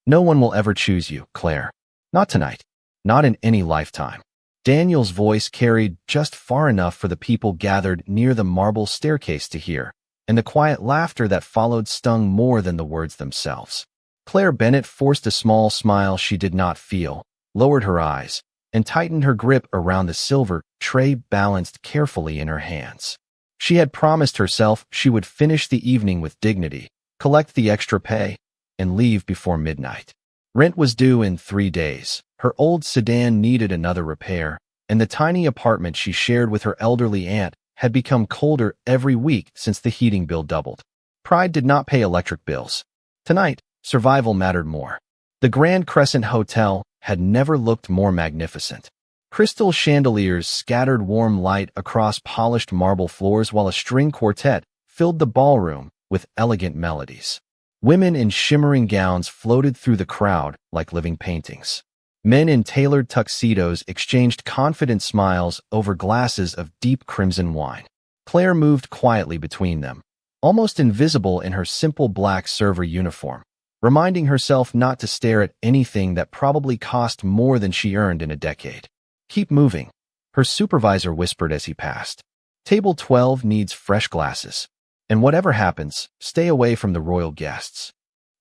No one will ever choose you, Claire. Not tonight. Not in any lifetime. Daniel's voice carried just far enough for the people gathered near the marble staircase to hear, and the quiet laughter that followed stung more than the words themselves. Claire Bennett forced a small smile she did not feel, lowered her eyes, and tightened her grip around the silver tray balanced carefully in her hands. She had promised herself she would finish the evening with dignity, collect the extra pay, and leave before midnight. Rent was due in 3 days. Her old sedan needed another repair, and the tiny apartment she shared with her elderly aunt had become colder every week since the heating bill doubled. Pride did not pay electric bills. Tonight, survival mattered more. The Grand Crescent Hotel had never looked more magnificent. Crystal chandeliers scattered warm light across polished marble floors while a string quartet filled the ballroom with elegant melodies. Women in shimmering gowns floated through the crowd like living paintings. Men in tailored tuxedos exchanged confident smiles over glasses of deep crimson wine. Claire moved quietly between them, almost invisible in her simple black server uniform, reminding herself not to stare at anything that probably cost more than she earned in a decade. "Keep moving," her supervisor whispered as he passed. "Table 12 needs fresh glasses. And whatever happens, stay away from the royal guests."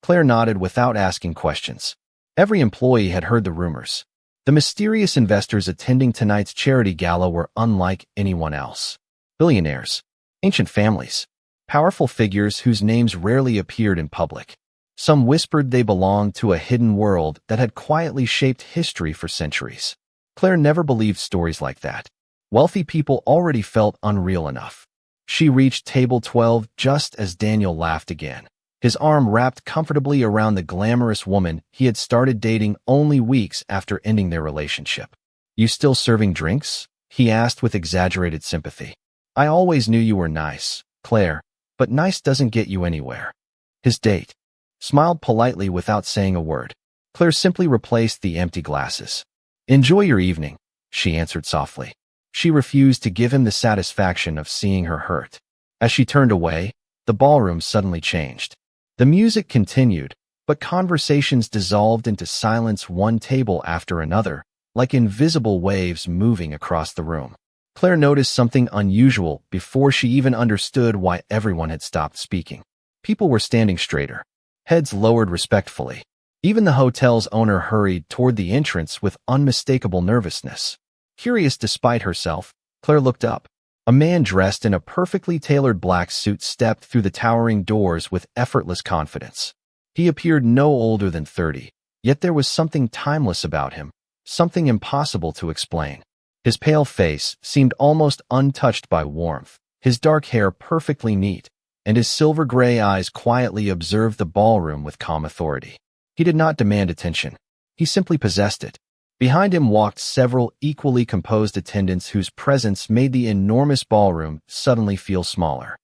Claire nodded without asking questions. Every employee had heard the rumors. The mysterious investors attending tonight's charity gala were unlike anyone else. Billionaires, ancient families, powerful figures whose names rarely appeared in public. Some whispered they belonged to a hidden world that had quietly shaped history for centuries. Claire never believed stories like that. Wealthy people already felt unreal enough. She reached table 12 just as Daniel laughed again, his arm wrapped comfortably around the glamorous woman he had started dating only weeks after ending their relationship. "You still serving drinks?" he asked with exaggerated sympathy. "I always knew you were nice, Claire, but nice doesn't get you anywhere." His date smiled politely without saying a word. Claire simply replaced the empty glasses. "Enjoy your evening," she answered softly. She refused to give him the satisfaction of seeing her hurt. As she turned away, the ballroom suddenly changed. The music continued, but conversations dissolved into silence, one table after another, like invisible waves moving across the room. Claire noticed something unusual before she even understood why everyone had stopped speaking. People were standing straighter, heads lowered respectfully. Even the hotel's owner hurried toward the entrance with unmistakable nervousness. Curious despite herself, Claire looked up. A man dressed in a perfectly tailored black suit stepped through the towering doors with effortless confidence. He appeared no older than 30, yet there was something timeless about him, something impossible to explain. His pale face seemed almost untouched by warmth, his dark hair perfectly neat, and his silver-gray eyes quietly observed the ballroom with calm authority. He did not demand attention. He simply possessed it. Behind him walked several equally composed attendants whose presence made the enormous ballroom suddenly feel smaller.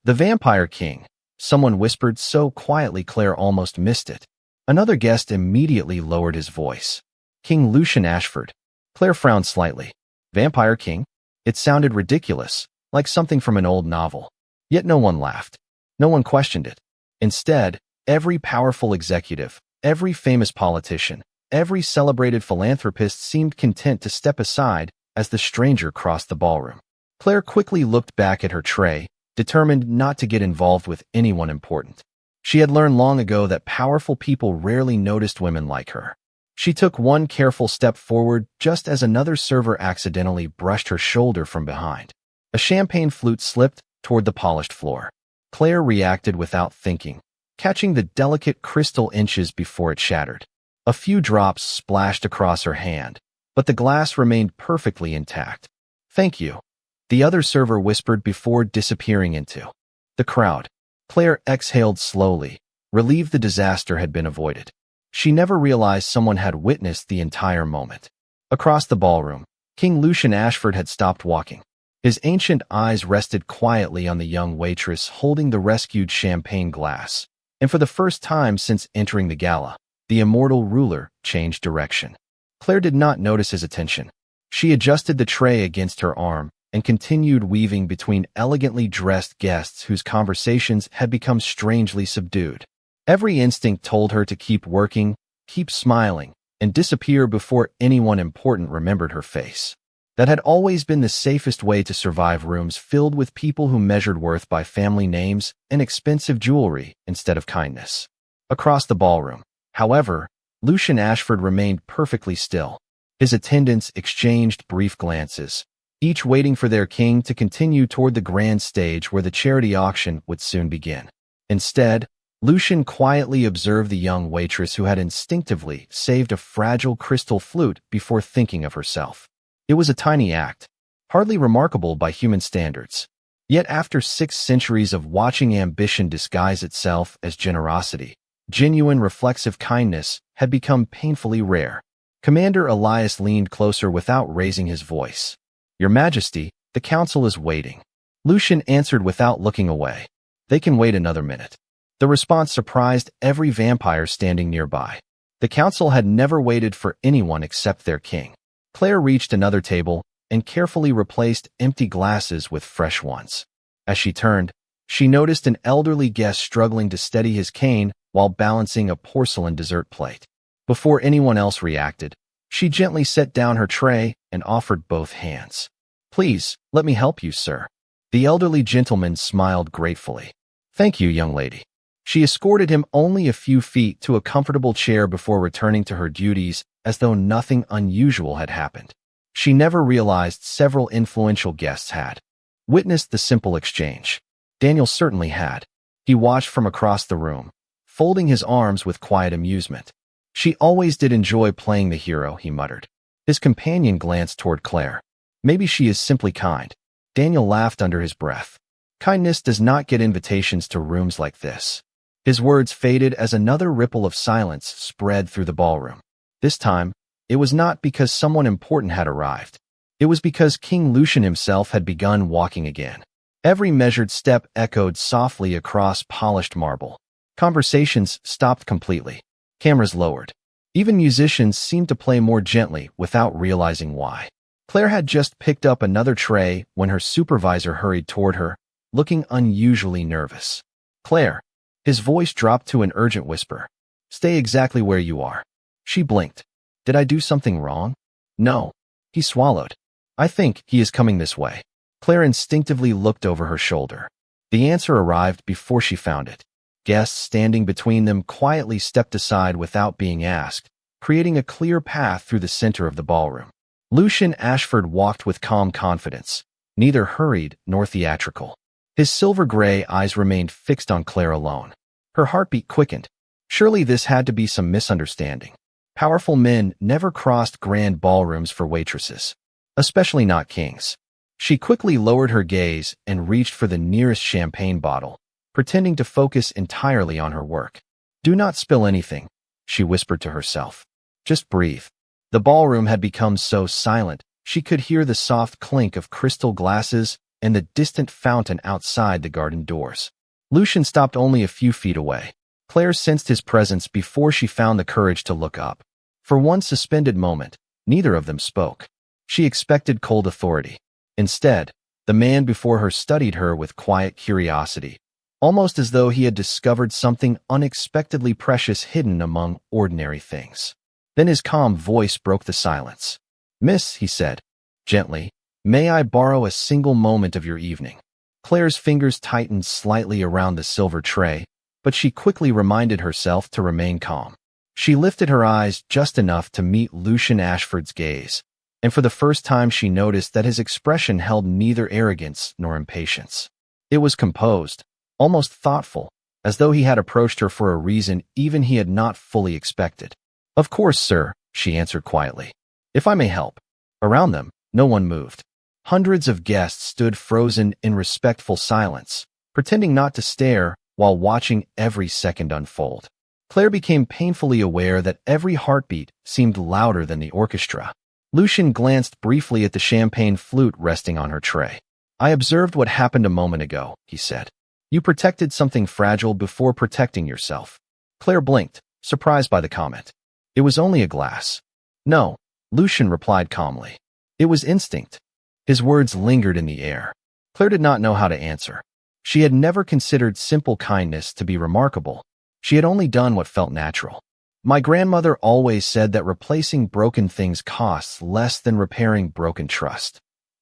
"The Vampire King," someone whispered so quietly Claire almost missed it. Another guest immediately lowered his voice. "King Lucian Ashford." Claire frowned slightly. "Vampire King?" It sounded ridiculous, like something from an old novel. Yet no one laughed. No one questioned it. Instead, every powerful executive, every famous politician, every celebrated philanthropist seemed content to step aside as the stranger crossed the ballroom. Claire quickly looked back at her tray, determined not to get involved with anyone important. She had learned long ago that powerful people rarely noticed women like her. She took one careful step forward just as another server accidentally brushed her shoulder from behind. A champagne flute slipped toward the polished floor. Claire reacted without thinking, catching the delicate crystal inches before it shattered. A few drops splashed across her hand, but the glass remained perfectly intact. "Thank you," the other server whispered before disappearing into the crowd. Claire exhaled slowly, relieved the disaster had been avoided. She never realized someone had witnessed the entire moment. Across the ballroom, King Lucian Ashford had stopped walking. His ancient eyes rested quietly on the young waitress holding the rescued champagne glass, and for the first time since entering the gala, the immortal ruler changed direction. Claire did not notice his attention. She adjusted the tray against her arm and continued weaving between elegantly dressed guests whose conversations had become strangely subdued. Every instinct told her to keep working, keep smiling, and disappear before anyone important remembered her face. That had always been the safest way to survive rooms filled with people who measured worth by family names and expensive jewelry instead of kindness. Across the ballroom, however, Lucian Ashford remained perfectly still. His attendants exchanged brief glances, each waiting for their king to continue toward the grand stage where the charity auction would soon begin. Instead, Lucian quietly observed the young waitress who had instinctively saved a fragile crystal flute before thinking of herself. It was a tiny act, hardly remarkable by human standards. Yet after 6 centuries of watching ambition disguise itself as generosity, genuine reflexive kindness had become painfully rare. Commander Elias leaned closer without raising his voice. "Your Majesty, the council is waiting." Lucian answered without looking away. "They can wait another minute." The response surprised every vampire standing nearby. The council had never waited for anyone except their king. Claire reached another table and carefully replaced empty glasses with fresh ones. As she turned, she noticed an elderly guest struggling to steady his cane while balancing a porcelain dessert plate. Before anyone else reacted, she gently set down her tray and offered both hands. "Please, let me help you, sir." The elderly gentleman smiled gratefully. "Thank you, young lady." She escorted him only a few feet to a comfortable chair before returning to her duties as though nothing unusual had happened. She never realized several influential guests had witnessed the simple exchange. Daniel certainly had. He watched from across the room, folding his arms with quiet amusement. "She always did enjoy playing the hero," he muttered. His companion glanced toward Claire. "Maybe she is simply kind." Daniel laughed under his breath. "Kindness does not get invitations to rooms like this." His words faded as another ripple of silence spread through the ballroom. This time, it was not because someone important had arrived. It was because King Lucian himself had begun walking again. Every measured step echoed softly across polished marble. Conversations stopped completely. Cameras lowered. Even musicians seemed to play more gently without realizing why. Claire had just picked up another tray when her supervisor hurried toward her, looking unusually nervous. "Claire." His voice dropped to an urgent whisper. "Stay exactly where you are." She blinked. "Did I do something wrong?" "No." He swallowed. "I think he is coming this way." Claire instinctively looked over her shoulder. The answer arrived before she found it. Guests standing between them quietly stepped aside without being asked, creating a clear path through the center of the ballroom. Lucian Ashford walked with calm confidence, neither hurried nor theatrical. His silver-gray eyes remained fixed on Claire alone. Her heartbeat quickened. Surely this had to be some misunderstanding. Powerful men never crossed grand ballrooms for waitresses, especially not kings. She quickly lowered her gaze and reached for the nearest champagne bottle, pretending to focus entirely on her work. "Do not spill anything," she whispered to herself. "Just breathe." The ballroom had become so silent, she could hear the soft clink of crystal glasses and the distant fountain outside the garden doors. Lucian stopped only a few feet away. Claire sensed his presence before she found the courage to look up. For one suspended moment, neither of them spoke. She expected cold authority. Instead, the man before her studied her with quiet curiosity, almost as though he had discovered something unexpectedly precious hidden among ordinary things. Then his calm voice broke the silence. "Miss," he said, gently, "may I borrow a single moment of your evening?" Claire's fingers tightened slightly around the silver tray, but she quickly reminded herself to remain calm. She lifted her eyes just enough to meet Lucian Ashford's gaze, and for the first time she noticed that his expression held neither arrogance nor impatience. It was composed, almost thoughtful, as though he had approached her for a reason even he had not fully expected. "Of course, sir," she answered quietly. "If I may help." Around them, no one moved. Hundreds of guests stood frozen in respectful silence, pretending not to stare while watching every second unfold. Claire became painfully aware that every heartbeat seemed louder than the orchestra. Lucian glanced briefly at the champagne flute resting on her tray. "I observed what happened a moment ago," he said. "You protected something fragile before protecting yourself." Claire blinked, surprised by the comment. "It was only a glass." "No," Lucian replied calmly. "It was instinct." His words lingered in the air. Claire did not know how to answer. She had never considered simple kindness to be remarkable. She had only done what felt natural. My grandmother always said that replacing broken things costs less than repairing broken trust.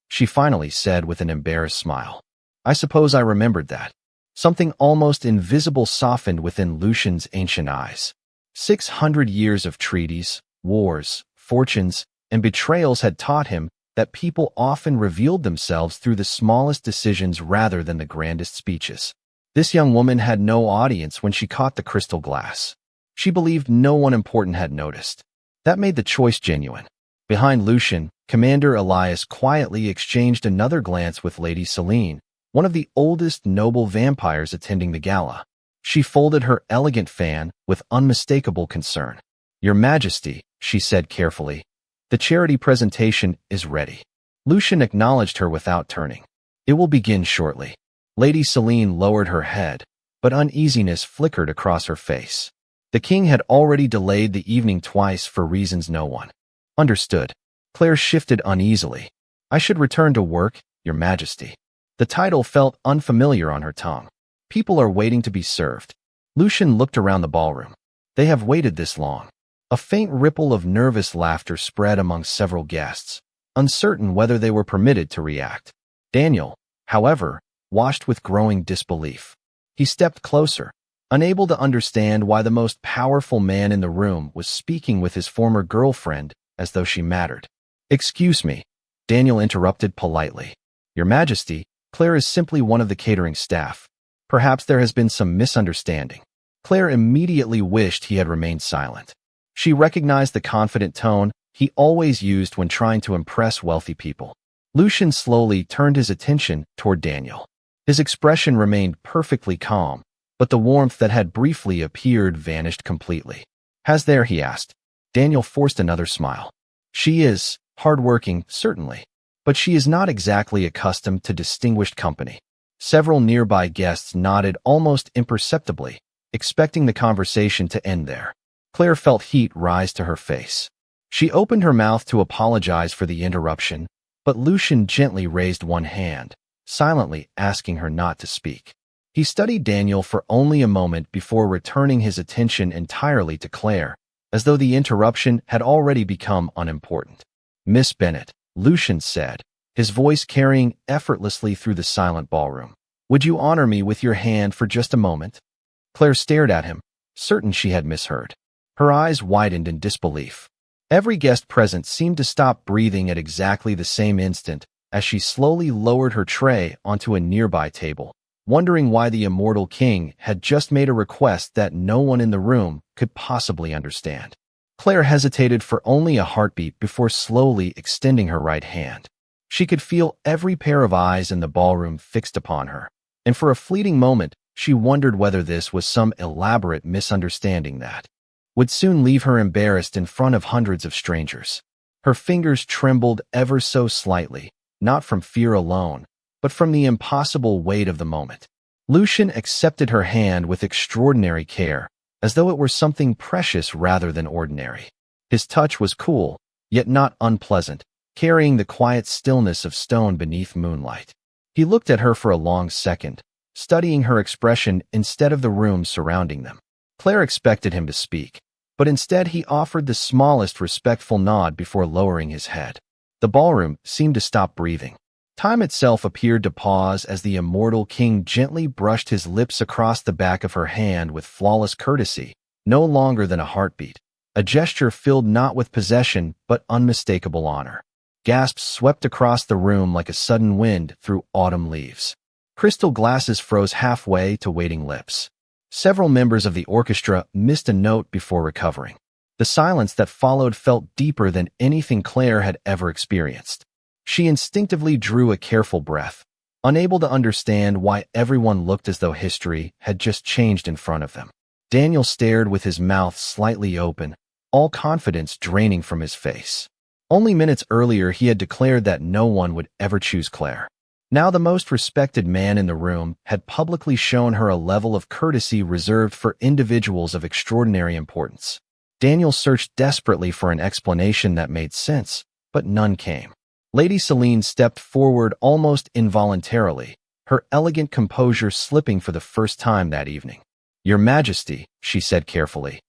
She finally said with an embarrassed smile. I suppose I remembered that. Something almost invisible softened within Lucian's ancient eyes. 600 years of treaties, wars, fortunes, and betrayals had taught him that people often revealed themselves through the smallest decisions rather than the grandest speeches. This young woman had no audience when she caught the crystal glass. She believed no one important had noticed. That made the choice genuine. Behind Lucian, Commander Elias quietly exchanged another glance with Lady Selene, one of the oldest noble vampires attending the gala. She folded her elegant fan with unmistakable concern. Your Majesty, she said carefully, the charity presentation is ready. Lucian acknowledged her without turning. It will begin shortly. Lady Selene lowered her head, but uneasiness flickered across her face. The king had already delayed the evening twice for reasons no one understood. Claire shifted uneasily. I should return to work, Your Majesty. The title felt unfamiliar on her tongue. People are waiting to be served. Lucian looked around the ballroom. They have waited this long. A faint ripple of nervous laughter spread among several guests, uncertain whether they were permitted to react. Daniel, however, watched with growing disbelief. He stepped closer, unable to understand why the most powerful man in the room was speaking with his former girlfriend as though she mattered. Excuse me, Daniel interrupted politely. Your Majesty, Claire is simply one of the catering staff. Perhaps there has been some misunderstanding. Claire immediately wished he had remained silent. She recognized the confident tone he always used when trying to impress wealthy people. Lucian slowly turned his attention toward Daniel. His expression remained perfectly calm, but the warmth that had briefly appeared vanished completely. Has there, he asked. Daniel forced another smile. She is hardworking, certainly, but she is not exactly accustomed to distinguished company. Several nearby guests nodded almost imperceptibly, expecting the conversation to end there. Claire felt heat rise to her face. She opened her mouth to apologize for the interruption, but Lucian gently raised one hand, silently asking her not to speak. He studied Daniel for only a moment before returning his attention entirely to Claire, as though the interruption had already become unimportant. Miss Bennet, Lucian said, his voice carrying effortlessly through the silent ballroom. Would you honor me with your hand for just a moment? Claire stared at him, certain she had misheard. Her eyes widened in disbelief. Every guest present seemed to stop breathing at exactly the same instant as she slowly lowered her tray onto a nearby table, wondering why the immortal king had just made a request that no one in the room could possibly understand. Claire hesitated for only a heartbeat before slowly extending her right hand. She could feel every pair of eyes in the ballroom fixed upon her, and for a fleeting moment she wondered whether this was some elaborate misunderstanding that would soon leave her embarrassed in front of hundreds of strangers. Her fingers trembled ever so slightly, not from fear alone, but from the impossible weight of the moment. Lucian accepted her hand with extraordinary care, as though it were something precious rather than ordinary. His touch was cool, yet not unpleasant, carrying the quiet stillness of stone beneath moonlight. He looked at her for a long second, studying her expression instead of the room surrounding them. Claire expected him to speak, but instead he offered the smallest respectful nod before lowering his head. The ballroom seemed to stop breathing. Time itself appeared to pause as the immortal king gently brushed his lips across the back of her hand with flawless courtesy, no longer than a heartbeat, a gesture filled not with possession but unmistakable honor. Gasps swept across the room like a sudden wind through autumn leaves. Crystal glasses froze halfway to waiting lips. Several members of the orchestra missed a note before recovering. The silence that followed felt deeper than anything Claire had ever experienced. She instinctively drew a careful breath, unable to understand why everyone looked as though history had just changed in front of them. Daniel stared with his mouth slightly open, all confidence draining from his face. Only minutes earlier he had declared that no one would ever choose Claire. Now the most respected man in the room had publicly shown her a level of courtesy reserved for individuals of extraordinary importance. Daniel searched desperately for an explanation that made sense, but none came. Lady Selene stepped forward almost involuntarily, her elegant composure slipping for the first time that evening. Your Majesty, she said carefully.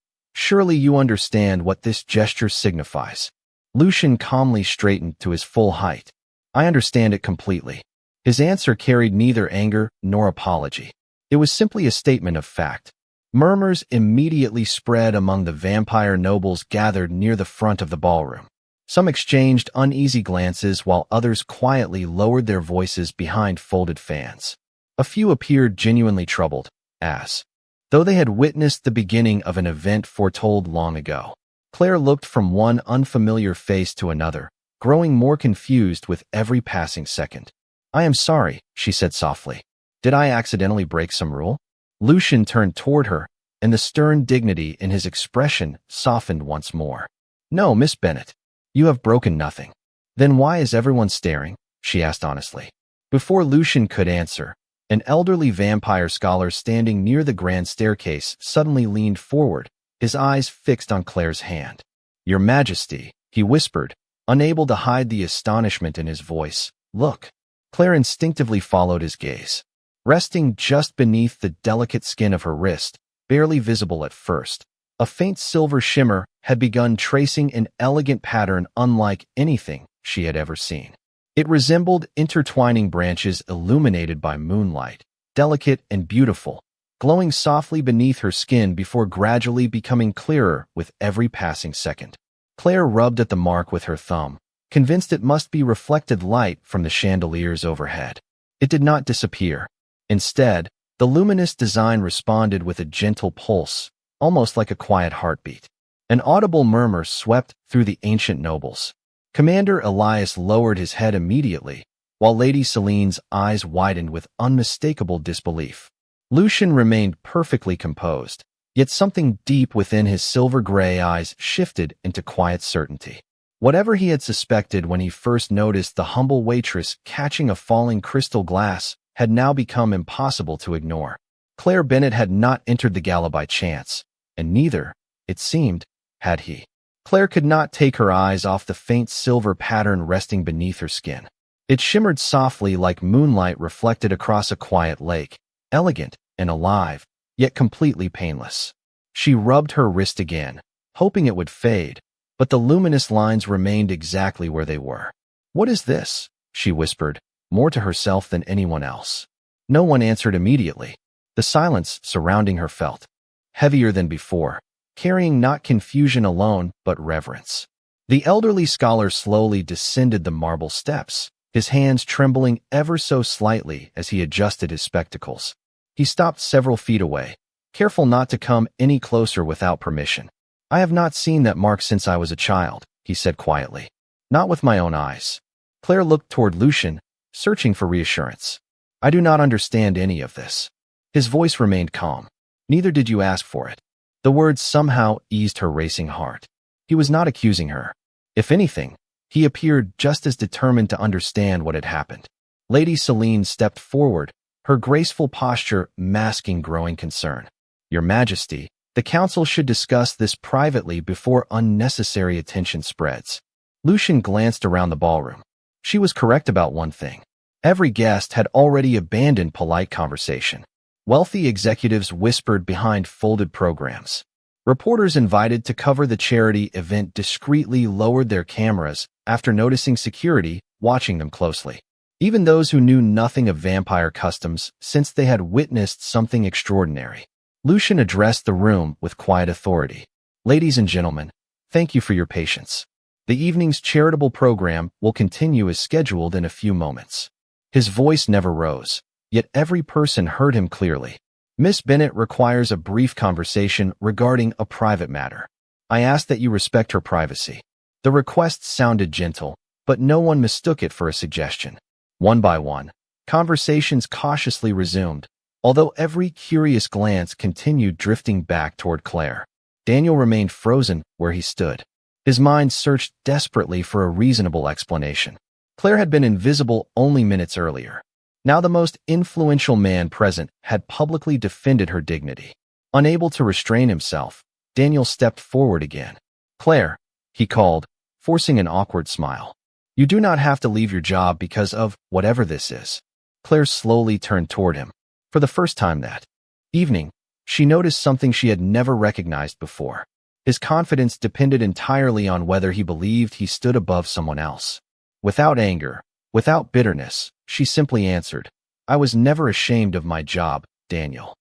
Surely you understand what this gesture signifies. Lucian calmly straightened to his full height. I understand it completely. His answer carried neither anger nor apology. It was simply a statement of fact. Murmurs immediately spread among the vampire nobles gathered near the front of the ballroom. Some exchanged uneasy glances while others quietly lowered their voices behind folded fans. A few appeared genuinely troubled, as though they had witnessed the beginning of an event foretold long ago. Claire looked from one unfamiliar face to another, growing more confused with every passing second. I am sorry, she said softly. Did I accidentally break some rule? Lucian turned toward her, and the stern dignity in his expression softened once more. No, Miss Bennet. You have broken nothing. Then why is everyone staring? She asked honestly. Before Lucian could answer, an elderly vampire scholar standing near the grand staircase suddenly leaned forward, his eyes fixed on Claire's hand. Your Majesty, he whispered, unable to hide the astonishment in his voice. Look. Claire instinctively followed his gaze. Resting just beneath the delicate skin of her wrist, barely visible at first, a faint silver shimmer had begun tracing an elegant pattern unlike anything she had ever seen. It resembled intertwining branches illuminated by moonlight, delicate and beautiful, glowing softly beneath her skin before gradually becoming clearer with every passing second. Claire rubbed at the mark with her thumb, convinced it must be reflected light from the chandeliers overhead. It did not disappear. Instead, the luminous design responded with a gentle pulse, almost like a quiet heartbeat. An audible murmur swept through the ancient nobles. Commander Elias lowered his head immediately, while Lady Celine's eyes widened with unmistakable disbelief. Lucian remained perfectly composed, yet something deep within his silver-gray eyes shifted into quiet certainty. Whatever he had suspected when he first noticed the humble waitress catching a falling crystal glass had now become impossible to ignore. Claire Bennet had not entered the gala by chance, and neither, it seemed, had he. Claire could not take her eyes off the faint silver pattern resting beneath her skin. It shimmered softly like moonlight reflected across a quiet lake, elegant and alive, yet completely painless. She rubbed her wrist again, hoping it would fade, but the luminous lines remained exactly where they were. What is this? She whispered, more to herself than anyone else. No one answered immediately. The silence surrounding her felt heavier than before, carrying not confusion alone, but reverence. The elderly scholar slowly descended the marble steps, his hands trembling ever so slightly as he adjusted his spectacles. He stopped several feet away, careful not to come any closer without permission. I have not seen that mark since I was a child, he said quietly. Not with my own eyes. Claire looked toward Lucian, searching for reassurance. I do not understand any of this. His voice remained calm. Neither did you ask for it. The words somehow eased her racing heart. He was not accusing her. If anything, he appeared just as determined to understand what had happened. Lady Celine stepped forward, her graceful posture masking growing concern. Your Majesty, the council should discuss this privately before unnecessary attention spreads. Lucian glanced around the ballroom. She was correct about one thing. Every guest had already abandoned polite conversation. Wealthy executives whispered behind folded programs. Reporters invited to cover the charity event discreetly lowered their cameras after noticing security watching them closely. Even those who knew nothing of vampire customs, since they had witnessed something extraordinary. Lucian addressed the room with quiet authority. Ladies and gentlemen, thank you for your patience. The evening's charitable program will continue as scheduled in a few moments. His voice never rose, yet every person heard him clearly. Miss Bennet requires a brief conversation regarding a private matter. I ask that you respect her privacy. The request sounded gentle, but no one mistook it for a suggestion. One by one, conversations cautiously resumed, although every curious glance continued drifting back toward Claire. Daniel remained frozen where he stood. His mind searched desperately for a reasonable explanation. Claire had been invisible only minutes earlier. Now the most influential man present had publicly defended her dignity. Unable to restrain himself, Daniel stepped forward again. Claire, he called, forcing an awkward smile. You do not have to leave your job because of whatever this is. Claire slowly turned toward him. For the first time that evening, she noticed something she had never recognized before. His confidence depended entirely on whether he believed he stood above someone else. Without anger, without bitterness, she simply answered, "I was never ashamed of my job, Daniel."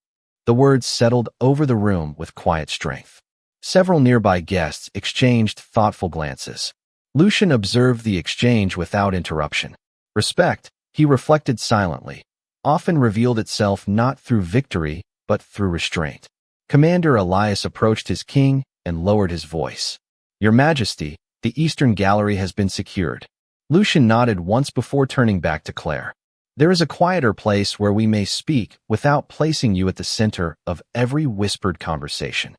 The words settled over the room with quiet strength. Several nearby guests exchanged thoughtful glances. Lucian observed the exchange without interruption. Respect, he reflected silently, often revealed itself not through victory, but through restraint. Commander Elias approached his king and lowered his voice. "Your Majesty, the Eastern Gallery has been secured." Lucian nodded once before turning back to Claire. "There is a quieter place where we may speak without placing you at the center of every whispered conversation."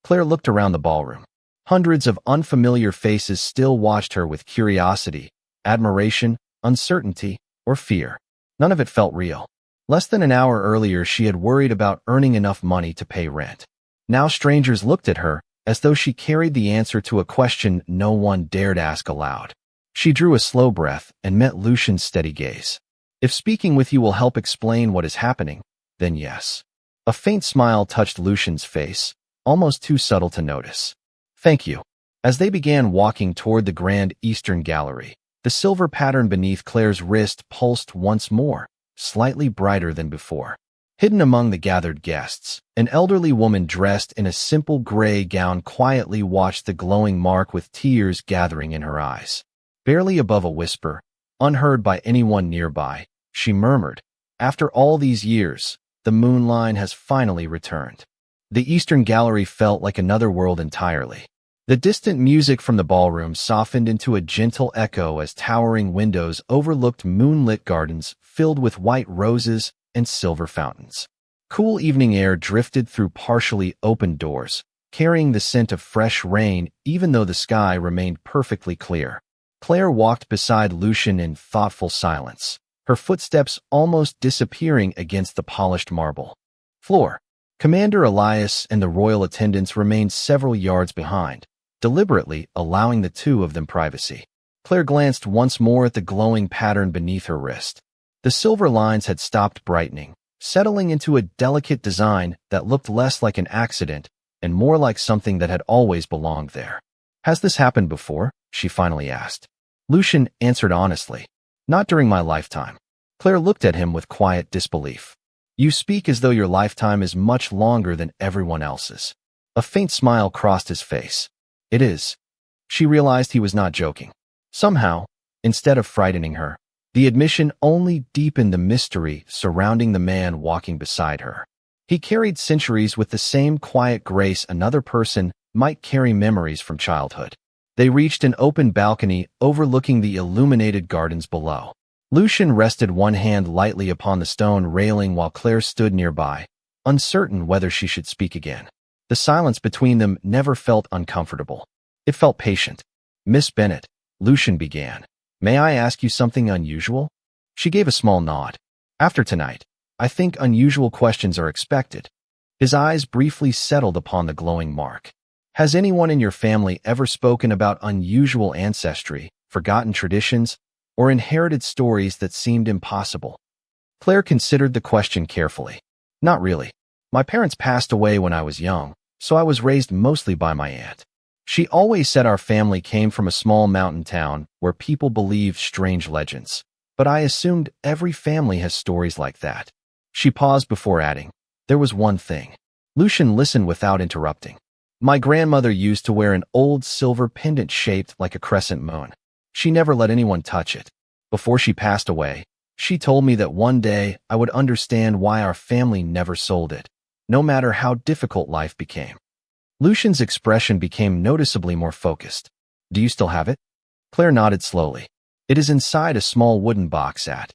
Claire looked around the ballroom. Hundreds of unfamiliar faces still watched her with curiosity, admiration, uncertainty, or fear. None of it felt real. Less than an hour earlier, she had worried about earning enough money to pay rent. Now strangers looked at her as though she carried the answer to a question no one dared ask aloud. She drew a slow breath and met Lucian's steady gaze. "If speaking with you will help explain what is happening, then yes." A faint smile touched Lucian's face, almost too subtle to notice. "Thank you." As they began walking toward the Grand Eastern Gallery, the silver pattern beneath Claire's wrist pulsed once more, slightly brighter than before. Hidden among the gathered guests, an elderly woman dressed in a simple gray gown quietly watched the glowing mark with tears gathering in her eyes. Barely above a whisper, unheard by anyone nearby, she murmured, "After all these years, the moonlight has finally returned." The Eastern Gallery felt like another world entirely. The distant music from the ballroom softened into a gentle echo as towering windows overlooked moonlit gardens filled with white roses and silver fountains. Cool evening air drifted through partially opened doors, carrying the scent of fresh rain even though the sky remained perfectly clear. Claire walked beside Lucian in thoughtful silence, her footsteps almost disappearing against the polished marble floor. Commander Elias and the royal attendants remained several yards behind, deliberately allowing the two of them privacy. Claire glanced once more at the glowing pattern beneath her wrist. The silver lines had stopped brightening, settling into a delicate design that looked less like an accident and more like something that had always belonged there. "Has this happened before?" she finally asked. Lucian answered honestly, "Not during my lifetime." Claire looked at him with quiet disbelief. "You speak as though your lifetime is much longer than everyone else's." A faint smile crossed his face. "It is." She realized he was not joking. Somehow, instead of frightening her, the admission only deepened the mystery surrounding the man walking beside her. He carried centuries with the same quiet grace another person might carry memories from childhood. They reached an open balcony overlooking the illuminated gardens below. Lucian rested one hand lightly upon the stone railing while Claire stood nearby, uncertain whether she should speak again. The silence between them never felt uncomfortable. It felt patient. "Miss Bennet," Lucian began, "may I ask you something unusual?" She gave a small nod. "After tonight, I think unusual questions are expected." His eyes briefly settled upon the glowing mark. "Has anyone in your family ever spoken about unusual ancestry, forgotten traditions, or inherited stories that seemed impossible?" Claire considered the question carefully. "Not really. My parents passed away when I was young, so I was raised mostly by my aunt. She always said our family came from a small mountain town where people believed strange legends, but I assumed every family has stories like that." She paused before adding, "There was one thing." Lucian listened without interrupting. "My grandmother used to wear an old silver pendant shaped like a crescent moon. She never let anyone touch it. Before she passed away, she told me that one day I would understand why our family never sold it, no matter how difficult life became." Lucian's expression became noticeably more focused. "Do you still have it?" Claire nodded slowly. "It is inside a small wooden box at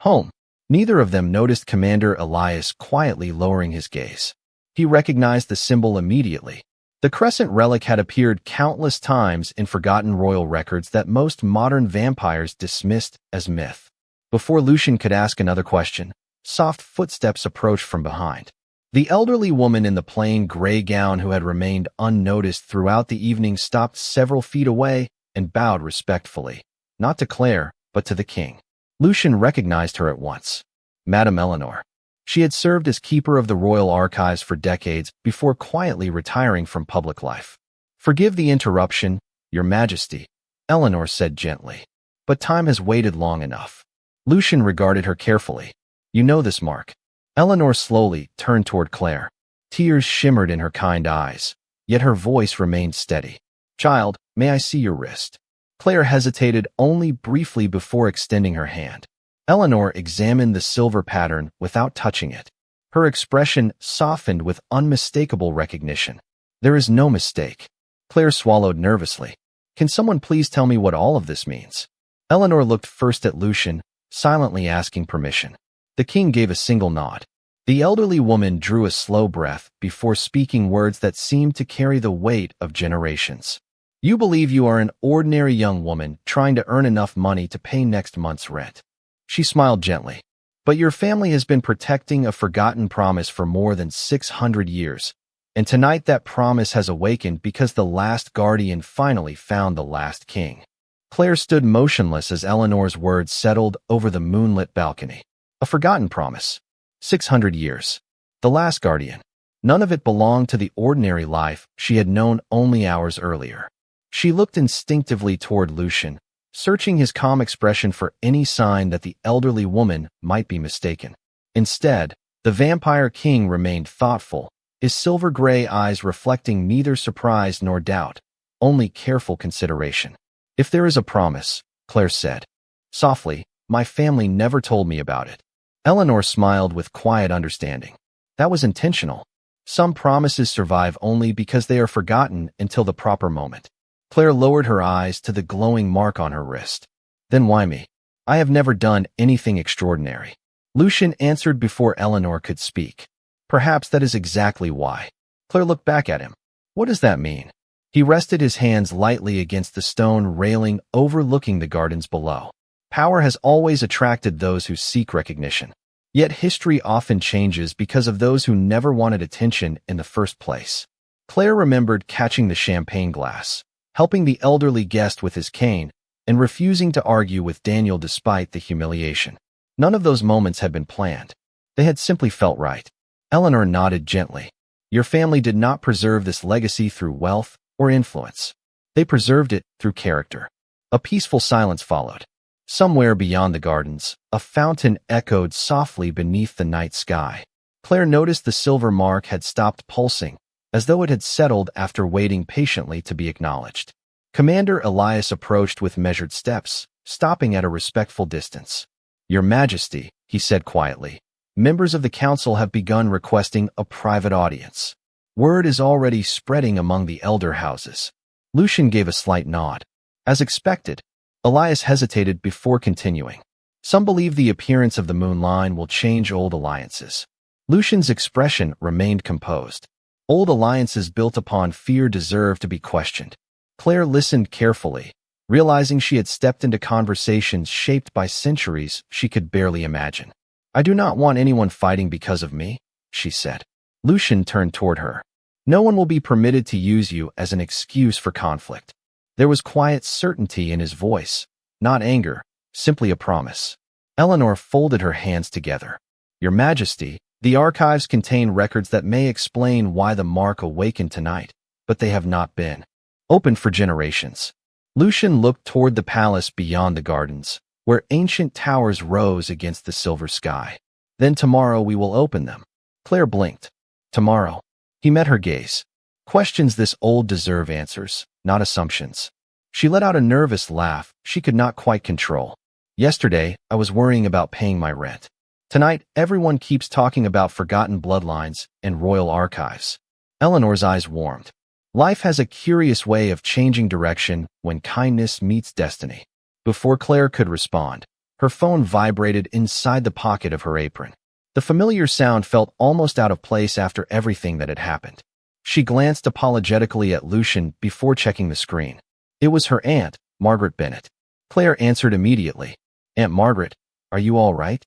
home." Neither of them noticed Commander Elias quietly lowering his gaze. He recognized the symbol immediately. The crescent relic had appeared countless times in forgotten royal records that most modern vampires dismissed as myth. Before Lucian could ask another question, soft footsteps approached from behind. The elderly woman in the plain gray gown who had remained unnoticed throughout the evening stopped several feet away and bowed respectfully, not to Claire, but to the king. Lucian recognized her at once. Madame Eleanor. She had served as keeper of the royal archives for decades before quietly retiring from public life. Forgive the interruption, Your Majesty, Eleanor said gently. But time has waited long enough. Lucian regarded her carefully. You know this, Mark. Eleanor slowly turned toward Claire. Tears shimmered in her kind eyes, yet her voice remained steady. Child, may I see your wrist? Claire hesitated only briefly before extending her hand. Eleanor examined the silver pattern without touching it. Her expression softened with unmistakable recognition. There is no mistake. Claire swallowed nervously. Can someone please tell me what all of this means? Eleanor looked first at Lucian, silently asking permission. The king gave a single nod. The elderly woman drew a slow breath before speaking words that seemed to carry the weight of generations. You believe you are an ordinary young woman trying to earn enough money to pay next month's rent. She smiled gently. But your family has been protecting a forgotten promise for more than 600 years, and tonight that promise has awakened because the last guardian finally found the last king. Claire stood motionless as Eleanor's words settled over the moonlit balcony. A forgotten promise. 600 years. The last guardian. None of it belonged to the ordinary life she had known only hours earlier. She looked instinctively toward Lucian, searching his calm expression for any sign that the elderly woman might be mistaken. Instead, the vampire king remained thoughtful, his silver-gray eyes reflecting neither surprise nor doubt, only careful consideration. If there is a promise, Claire said. Softly, my family never told me about it. Eleanor smiled with quiet understanding. That was intentional. Some promises survive only because they are forgotten until the proper moment. Claire lowered her eyes to the glowing mark on her wrist. Then why me? I have never done anything extraordinary. Lucian answered before Eleanor could speak. Perhaps that is exactly why. Claire looked back at him. What does that mean? He rested his hands lightly against the stone railing overlooking the gardens below. Power has always attracted those who seek recognition. Yet history often changes because of those who never wanted attention in the first place. Claire remembered catching the champagne glass, helping the elderly guest with his cane, and refusing to argue with Daniel despite the humiliation. None of those moments had been planned. They had simply felt right. Eleanor nodded gently. Your family did not preserve this legacy through wealth or influence. They preserved it through character. A peaceful silence followed. Somewhere beyond the gardens, a fountain echoed softly beneath the night sky. Claire noticed the silver mark had stopped pulsing, as though it had settled after waiting patiently to be acknowledged. Commander Elias approached with measured steps, stopping at a respectful distance. Your Majesty, he said quietly, members of the council have begun requesting a private audience. Word is already spreading among the elder houses. Lucian gave a slight nod. As expected, Elias hesitated before continuing. Some believe the appearance of the moonlight will change old alliances. Lucian's expression remained composed. Old alliances built upon fear deserve to be questioned. Claire listened carefully, realizing she had stepped into conversations shaped by centuries she could barely imagine. I do not want anyone fighting because of me, she said. Lucian turned toward her. No one will be permitted to use you as an excuse for conflict. There was quiet certainty in his voice, not anger, simply a promise. Eleanor folded her hands together. Your Majesty, the archives contain records that may explain why the mark awakened tonight, but they have not been opened for generations. Lucian looked toward the palace beyond the gardens, where ancient towers rose against the silver sky. Then tomorrow we will open them. Claire blinked. Tomorrow. He met her gaze. Questions this old deserve answers, not assumptions. She let out a nervous laugh she could not quite control. Yesterday, I was worrying about paying my rent. Tonight, everyone keeps talking about forgotten bloodlines and royal archives. Eleanor's eyes warmed. Life has a curious way of changing direction when kindness meets destiny. Before Claire could respond, her phone vibrated inside the pocket of her apron. The familiar sound felt almost out of place after everything that had happened. She glanced apologetically at Lucian before checking the screen. It was her aunt, Margaret Bennett. Claire answered immediately. Aunt Margaret, are you all right?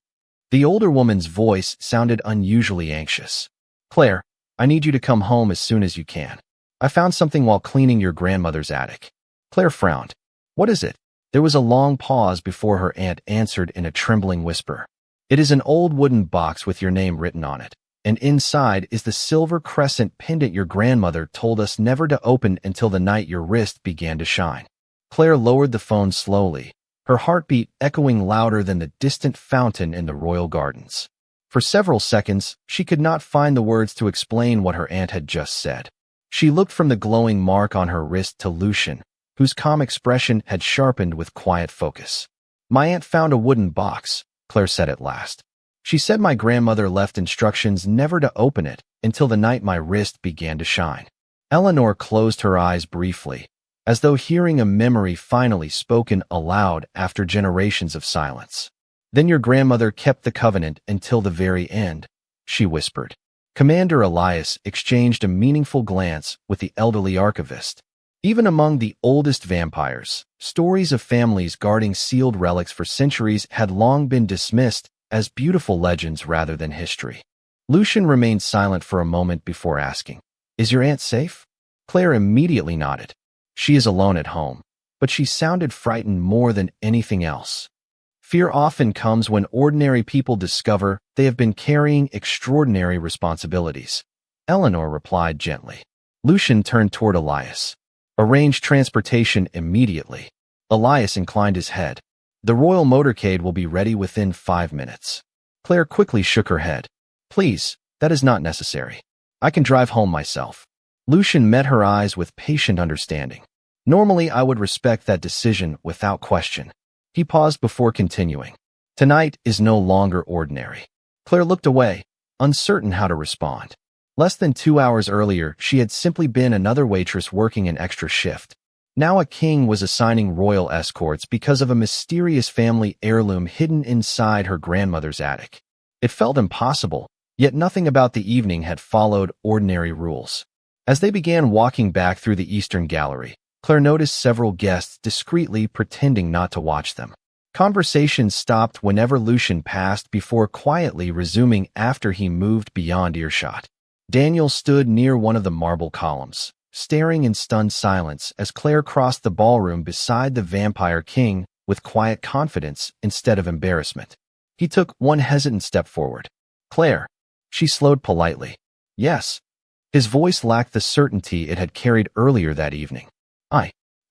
The older woman's voice sounded unusually anxious. Claire, I need you to come home as soon as you can. I found something while cleaning your grandmother's attic. Claire frowned. What is it? There was a long pause before her aunt answered in a trembling whisper. It is an old wooden box with your name written on it. and inside is the silver crescent pendant your grandmother told us never to open until the night your wrist began to shine. Claire lowered the phone slowly, her heartbeat echoing louder than the distant fountain in the royal gardens. For several seconds, she could not find the words to explain what her aunt had just said. She looked from the glowing mark on her wrist to Lucian, whose calm expression had sharpened with quiet focus. "My aunt found a wooden box," Claire said at last. "She said my grandmother left instructions never to open it until the night my wrist began to shine." Eleanor closed her eyes briefly, as though hearing a memory finally spoken aloud after generations of silence. "Then your grandmother kept the covenant until the very end," she whispered. Commander Elias exchanged a meaningful glance with the elderly archivist. Even among the oldest vampires, stories of families guarding sealed relics for centuries had long been dismissed as beautiful legends rather than history. Lucian remained silent for a moment before asking, "Is your aunt safe?" Claire immediately nodded. "She is alone at home," but she sounded frightened more than anything else. Fear often comes when ordinary people discover they have been carrying extraordinary responsibilities, Eleanor replied gently. Lucian turned toward Elias. "Arrange transportation immediately." Elias inclined his head. "The royal motorcade will be ready within 5 minutes." Claire quickly shook her head. "Please, that is not necessary. I can drive home myself." Lucian met her eyes with patient understanding. "Normally I would respect that decision without question." He paused before continuing. "Tonight is no longer ordinary." Claire looked away, uncertain how to respond. Less than 2 hours earlier, she had simply been another waitress working an extra shift. Now a king was assigning royal escorts because of a mysterious family heirloom hidden inside her grandmother's attic. It felt impossible, yet nothing about the evening had followed ordinary rules. As they began walking back through the eastern gallery, Claire noticed several guests discreetly pretending not to watch them. Conversations stopped whenever Lucian passed before quietly resuming after he moved beyond earshot. Daniel stood near one of the marble columns, staring in stunned silence as Claire crossed the ballroom beside the vampire king with quiet confidence instead of embarrassment. He took one hesitant step forward. "Claire." She slowed politely. "Yes." His voice lacked the certainty it had carried earlier that evening.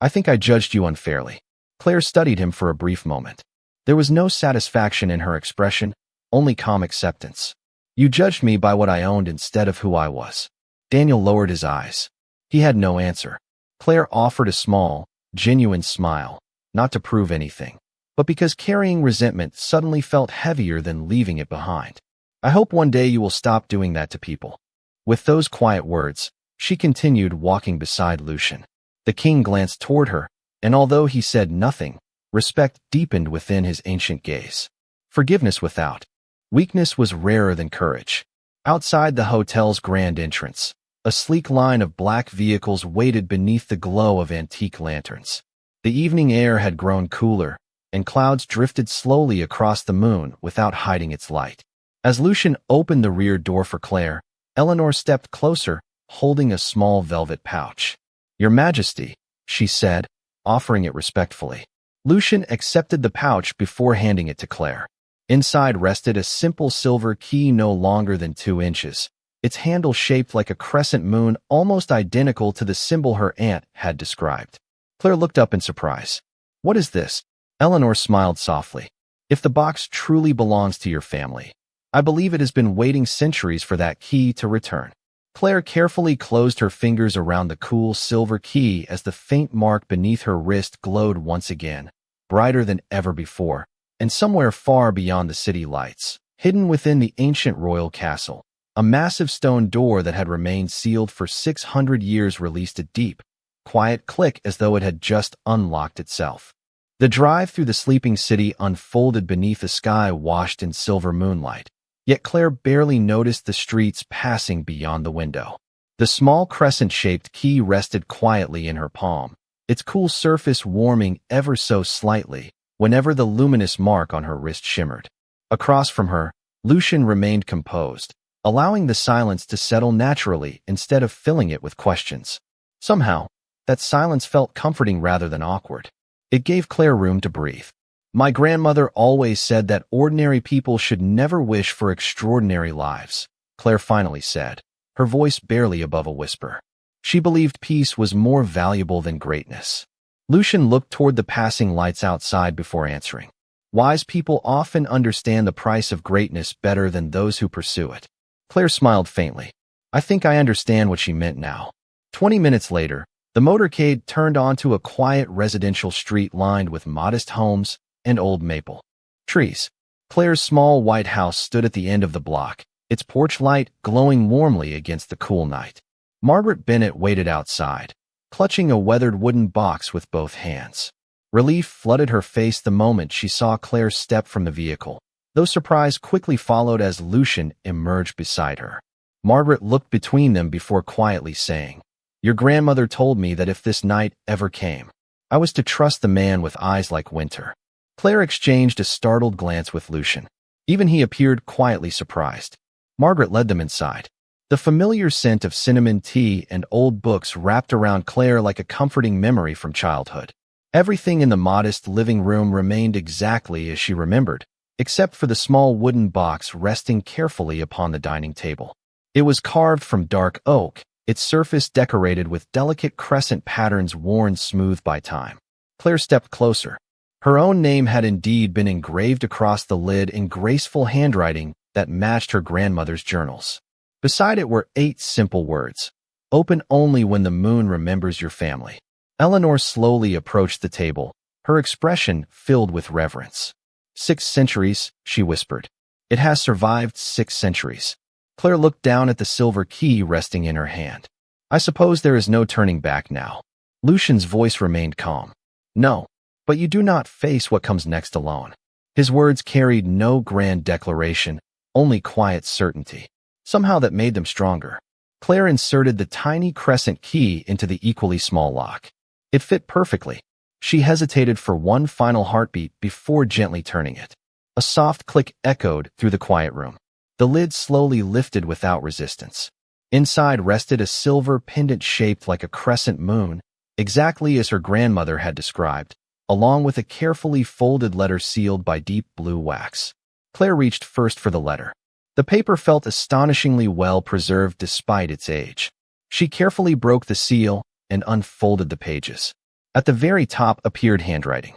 I think I judged you unfairly." Claire studied him for a brief moment. There was no satisfaction in her expression, only calm acceptance. "You judged me by what I owned instead of who I was." Daniel lowered his eyes. He had no answer. Claire offered a small, genuine smile, not to prove anything, but because carrying resentment suddenly felt heavier than leaving it behind. "I hope one day you will stop doing that to people." With those quiet words, she continued walking beside Lucian. The king glanced toward her, and although he said nothing, respect deepened within his ancient gaze. Forgiveness without weakness was rarer than courage. Outside the hotel's grand entrance, a sleek line of black vehicles waited beneath the glow of antique lanterns. The evening air had grown cooler, and clouds drifted slowly across the moon without hiding its light. As Lucian opened the rear door for Claire, Eleanor stepped closer, holding a small velvet pouch. "Your Majesty," she said, offering it respectfully. Lucian accepted the pouch before handing it to Claire. Inside rested a simple silver key no longer than 2 inches, its handle shaped like a crescent moon almost identical to the symbol her aunt had described. Claire looked up in surprise. "What is this?" Eleanor smiled softly. "If the box truly belongs to your family, I believe it has been waiting centuries for that key to return." Claire carefully closed her fingers around the cool silver key as the faint mark beneath her wrist glowed once again, brighter than ever before, and somewhere far beyond the city lights, hidden within the ancient royal castle, a massive stone door that had remained sealed for 600 years released a deep, quiet click as though it had just unlocked itself. The drive through the sleeping city unfolded beneath a sky washed in silver moonlight. Yet Claire barely noticed the streets passing beyond the window. The small crescent-shaped key rested quietly in her palm, its cool surface warming ever so slightly whenever the luminous mark on her wrist shimmered. Across from her, Lucian remained composed, allowing the silence to settle naturally instead of filling it with questions. Somehow, that silence felt comforting rather than awkward. It gave Claire room to breathe. "My grandmother always said that ordinary people should never wish for extraordinary lives," Claire finally said, her voice barely above a whisper. She believed peace was more valuable than greatness. Lucian looked toward the passing lights outside before answering. Wise people often understand the price of greatness better than those who pursue it. Claire smiled faintly. I think I understand what she meant now. 20 minutes later, the motorcade turned onto a quiet residential street lined with modest homes and old maple trees. Claire's small white house stood at the end of the block, its porch light glowing warmly against the cool night. Margaret Bennett waited outside, clutching a weathered wooden box with both hands. Relief flooded her face the moment she saw Claire step from the vehicle, though surprise quickly followed as Lucian emerged beside her. Margaret looked between them before quietly saying, "Your grandmother told me that if this night ever came, I was to trust the man with eyes like winter." Claire exchanged a startled glance with Lucian. Even he appeared quietly surprised. Margaret led them inside. The familiar scent of cinnamon tea and old books wrapped around Claire like a comforting memory from childhood. Everything in the modest living room remained exactly as she remembered, except for the small wooden box resting carefully upon the dining table. It was carved from dark oak, its surface decorated with delicate crescent patterns worn smooth by time. Claire stepped closer. Her own name had indeed been engraved across the lid in graceful handwriting that matched her grandmother's journals. Beside it were 8 simple words: "Open only when the moon remembers your family." Eleanor slowly approached the table, her expression filled with reverence. 6 centuries, she whispered. "It has survived 6 centuries." Claire looked down at the silver key resting in her hand. "I suppose there is no turning back now." Lucian's voice remained calm. "No, but you do not face what comes next alone." His words carried no grand declaration, only quiet certainty. Somehow that made them stronger. Claire inserted the tiny crescent key into the equally small lock. It fit perfectly. She hesitated for one final heartbeat before gently turning it. A soft click echoed through the quiet room. The lid slowly lifted without resistance. Inside rested a silver pendant shaped like a crescent moon, exactly as her grandmother had described, along with a carefully folded letter sealed by deep blue wax. Claire reached first for the letter. The paper felt astonishingly well preserved despite its age. She carefully broke the seal and unfolded the pages. At the very top appeared handwriting,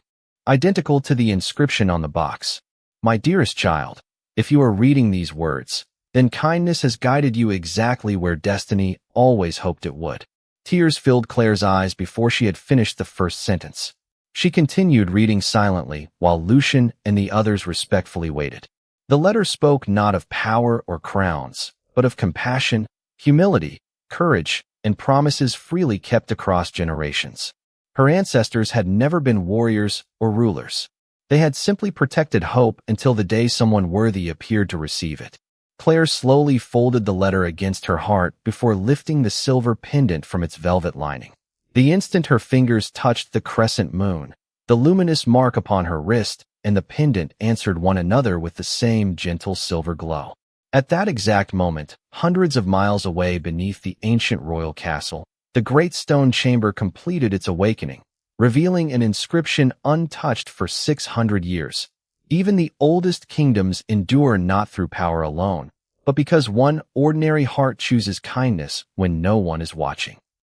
identical to the inscription on the box. "My dearest child, if you are reading these words, then kindness has guided you exactly where destiny always hoped it would." Tears filled Claire's eyes before she had finished the first sentence. She continued reading silently while Lucian and the others respectfully waited. The letter spoke not of power or crowns, but of compassion, humility, courage, and promises freely kept across generations. Her ancestors had never been warriors or rulers. They had simply protected hope until the day someone worthy appeared to receive it. Claire slowly folded the letter against her heart before lifting the silver pendant from its velvet lining. The instant her fingers touched the crescent moon, the luminous mark upon her wrist and the pendant answered one another with the same gentle silver glow. At that exact moment, hundreds of miles away beneath the ancient royal castle, the great stone chamber completed its awakening, revealing an inscription untouched for 600 years. Even the oldest kingdoms endure not through power alone, but because one ordinary heart chooses kindness when no one is watching.